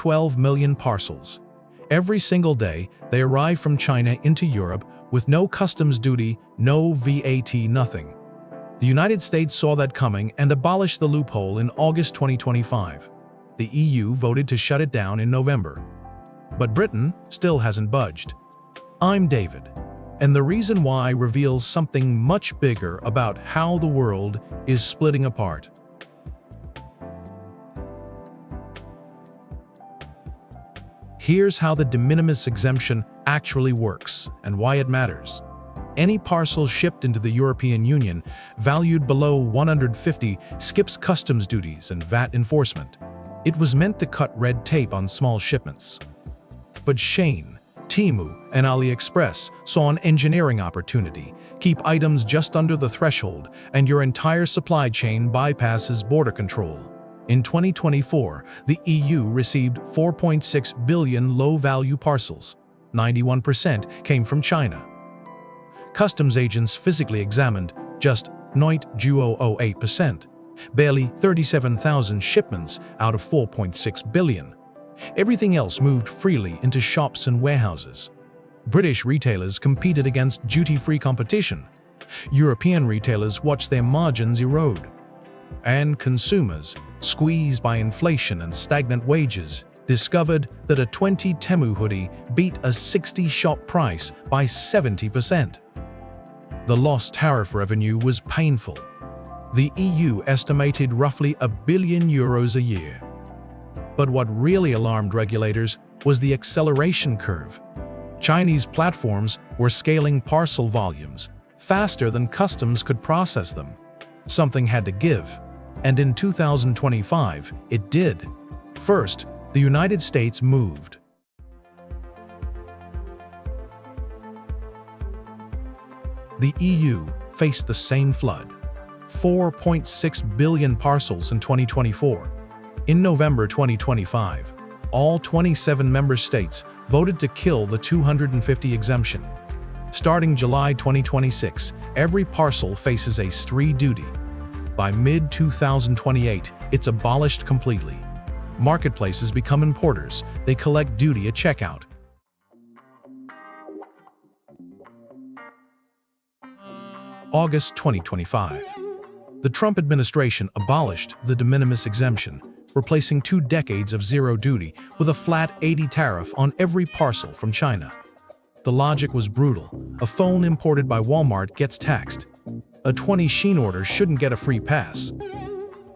12 million parcels. Every single day, they arrive from China into Europe with no customs duty, no VAT, nothing. The United States saw that coming and abolished the loophole in August 2025. The EU voted to shut it down in November. But Britain still hasn't budged. I'm David, and the reason why reveals something much bigger about how the world is splitting apart. Here's how the de minimis exemption actually works and why it matters. Any parcel shipped into the European Union valued below 150 skips customs duties and VAT enforcement. It was meant to cut red tape on small shipments. But Shein, Temu, and AliExpress saw an engineering opportunity. Keep items just under the threshold, and your entire supply chain bypasses border control. In 2024, the EU received 4.6 billion low-value parcels. 91% came from China. Customs agents physically examined just 0.008%, barely 37,000 shipments out of 4.6 billion. Everything else moved freely into shops and warehouses. British retailers competed against duty-free competition. European retailers watched their margins erode. And consumers, squeezed by inflation and stagnant wages, discovered that a 20 Temu hoodie beat a 60 shop price by 70%. The lost tariff revenue was painful. The EU estimated roughly €1 billion a year. But what really alarmed regulators was the acceleration curve. Chinese platforms were scaling parcel volumes faster than customs could process them. Something had to give, and in 2025, it did. First, the United States moved. The EU faced the same flood. 4.6 billion parcels in 2024. In November 2025, all 27 member states voted to kill the 250 exemption. Starting July 2026, every parcel faces a S3 duty. By mid-2028, it's abolished completely. Marketplaces become importers. They collect duty at checkout. August 2025. The Trump administration abolished the de minimis exemption, replacing 2 decades of zero duty with a flat 80 tariff on every parcel from China. The logic was brutal. A phone imported by Walmart gets taxed. A 20 Shein order shouldn't get a free pass.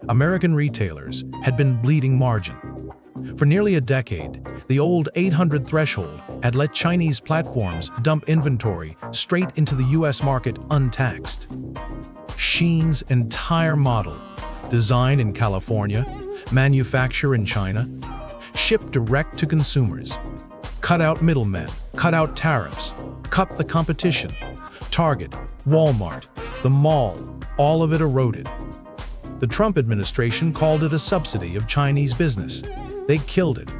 American retailers had been bleeding margin. For nearly a decade, the old 800 threshold had let Chinese platforms dump inventory straight into the US market untaxed. Shein's entire model, design in California, manufacture in China, ship direct to consumers. Cut out middlemen, cut out tariffs, cut the competition. Target, Walmart, the mall, all of it eroded. The Trump administration called it a subsidy of Chinese business. They killed it.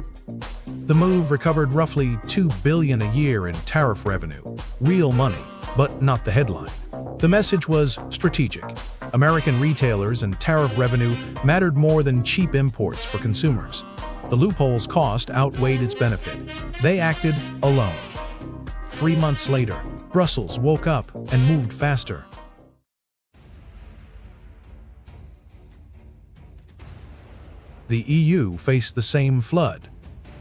The move recovered roughly $2 billion a year in tariff revenue, real money, but not the headline. The message was strategic. American retailers and tariff revenue mattered more than cheap imports for consumers. The loophole's cost outweighed its benefit. They acted alone. 3 months later, Brussels woke up and moved faster. The EU faced the same flood.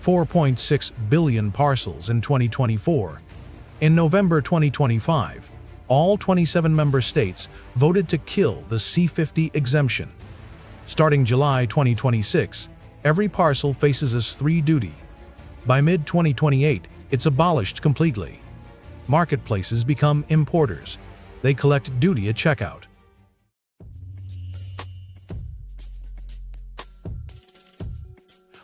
4.6 billion parcels in 2024. In November 2025, all 27 member states voted to kill the C50 exemption. Starting July 2026, every parcel faces a S3 duty. By mid-2028, it's abolished completely. Marketplaces become importers. They collect duty at checkout.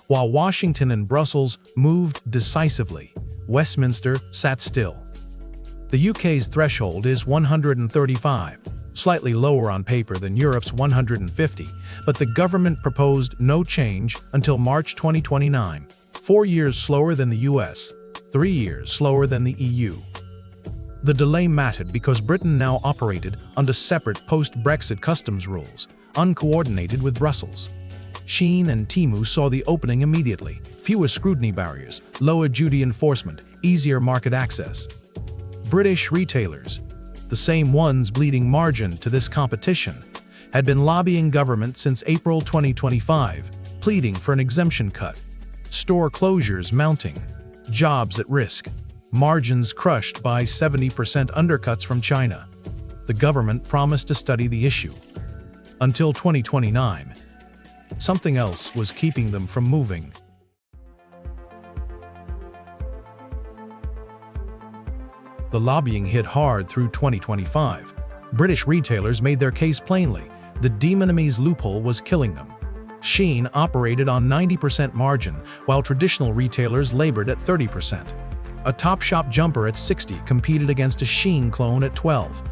While Washington and Brussels moved decisively, Westminster sat still. The UK's threshold is 135, slightly lower on paper than Europe's 150, but the government proposed no change until March 2029, 4 years slower than the US, 3 years slower than the EU. The delay mattered because Britain now operated under separate post-Brexit customs rules, uncoordinated with Brussels. Shein and Temu saw the opening immediately. Fewer scrutiny barriers, lower duty enforcement, easier market access. British retailers, the same ones bleeding margin to this competition, had been lobbying government since April 2025, pleading for an exemption cut. Store closures mounting, jobs at risk, margins crushed by 70% undercuts from China. The government promised to study the issue. Until 2029, something else was keeping them from moving. The lobbying hit hard through 2025. British retailers made their case plainly. The de minimis loophole was killing them. Shein operated on 90% margin, while traditional retailers labored at 30%. A Topshop jumper at 60 competed against a Shein clone at 12.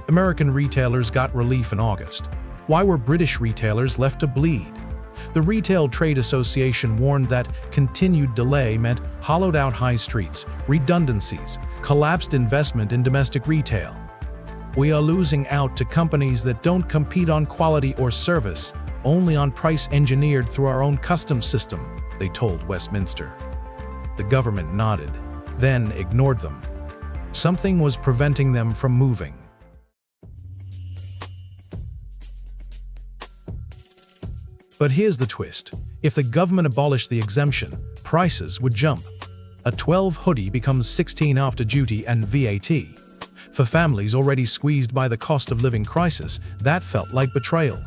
American retailers got relief in August. Why were British retailers left to bleed? The Retail Trade Association warned that continued delay meant hollowed-out high streets, redundancies, collapsed investment in domestic retail. We are losing out to companies that don't compete on quality or service, only on price engineered through our own customs system, they told Westminster. The government nodded, then ignored them. Something was preventing them from moving. But here's the twist. If the government abolished the exemption, prices would jump. A 12 hoodie becomes 16 after duty and VAT. For families already squeezed by the cost of living crisis, that felt like betrayal.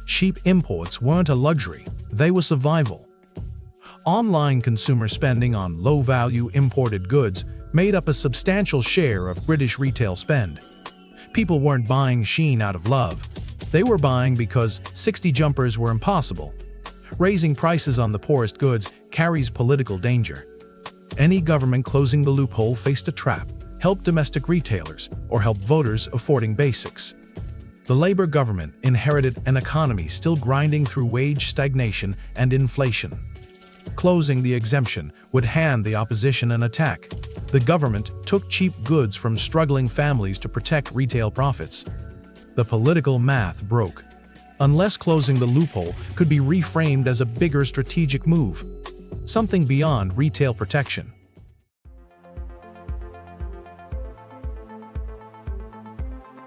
Cheap imports weren't a luxury, they were survival. Online consumer spending on low-value imported goods made up a substantial share of British retail spend. People weren't buying Shein out of love. They were buying because 60 jumpers were impossible. Raising prices on the poorest goods carries political danger. Any government closing the loophole faced a trap: help domestic retailers or help voters affording basics. The Labour government inherited an economy still grinding through wage stagnation and inflation. Closing the exemption would hand the opposition an attack. The government took cheap goods from struggling families to protect retail profits. The political math broke. Unless closing the loophole could be reframed as a bigger strategic move, something beyond retail protection.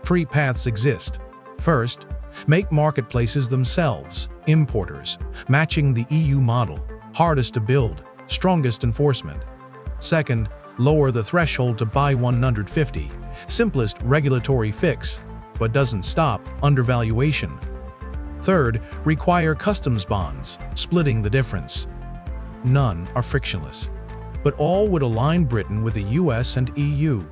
Three paths exist. First, make marketplaces themselves, importers, matching the EU model, hardest to build, strongest enforcement. Second, lower the threshold to buy 150, simplest regulatory fix, but doesn't stop undervaluation. Third, require customs bonds, splitting the difference. None are frictionless, but all would align Britain with the US and EU.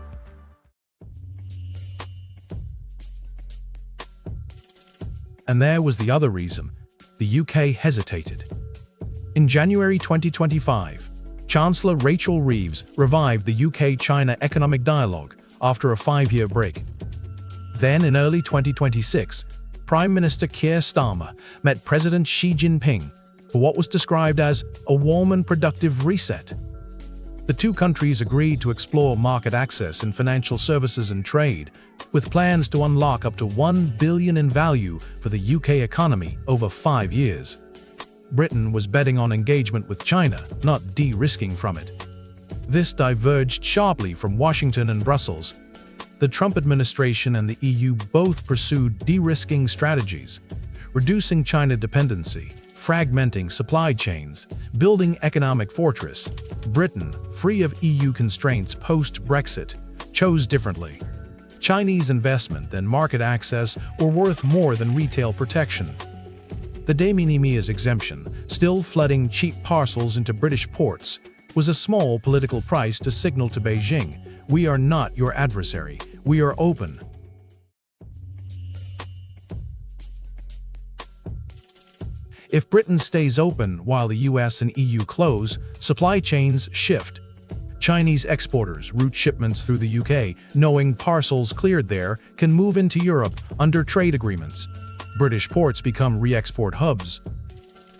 And there was the other reason. The UK hesitated. In January 2025, Chancellor Rachel Reeves revived the UK-China economic dialogue after a 5-year break. Then, in early 2026, Prime Minister Keir Starmer met President Xi Jinping for what was described as a warm and productive reset. The two countries agreed to explore market access in financial services and trade, with plans to unlock up to $1 billion in value for the UK economy over 5 years. Britain was betting on engagement with China, not de-risking from it. This diverged sharply from Washington and Brussels. The Trump administration and the EU both pursued de-risking strategies, reducing China dependency, fragmenting supply chains, building economic fortress. Britain, free of EU constraints post-Brexit, chose differently. Chinese investment and market access were worth more than retail protection. The de minimis exemption, still flooding cheap parcels into British ports, was a small political price to signal to Beijing, "We are not your adversary, we are open." If Britain stays open while the US and EU close, supply chains shift. Chinese exporters route shipments through the UK, knowing parcels cleared there can move into Europe under trade agreements. British ports become re-export hubs.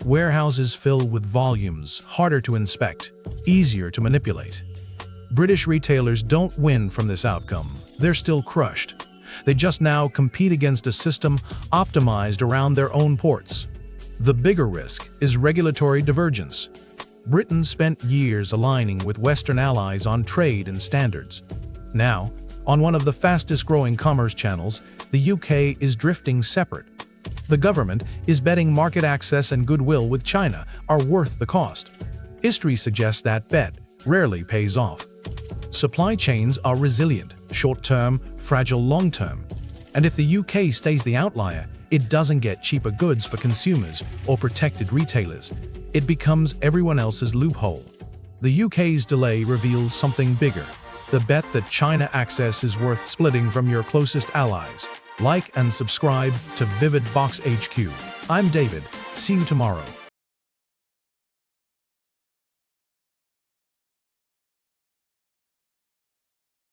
Warehouses fill with volumes, harder to inspect, easier to manipulate. British retailers don't win from this outcome. They're still crushed. They just now compete against a system optimized around their own ports. The bigger risk is regulatory divergence. Britain spent years aligning with Western allies on trade and standards. Now, on one of the fastest-growing commerce channels, the UK is drifting separate. The government is betting market access and goodwill with China are worth the cost. History suggests that bet rarely pays off. Supply chains are resilient, short-term, fragile long-term. And if the UK stays the outlier, it doesn't get cheaper goods for consumers or protected retailers. It becomes everyone else's loophole. The UK's delay reveals something bigger: the bet that China access is worth splitting from your closest allies. Like and subscribe to Vivid Box HQ. I'm David. See you tomorrow.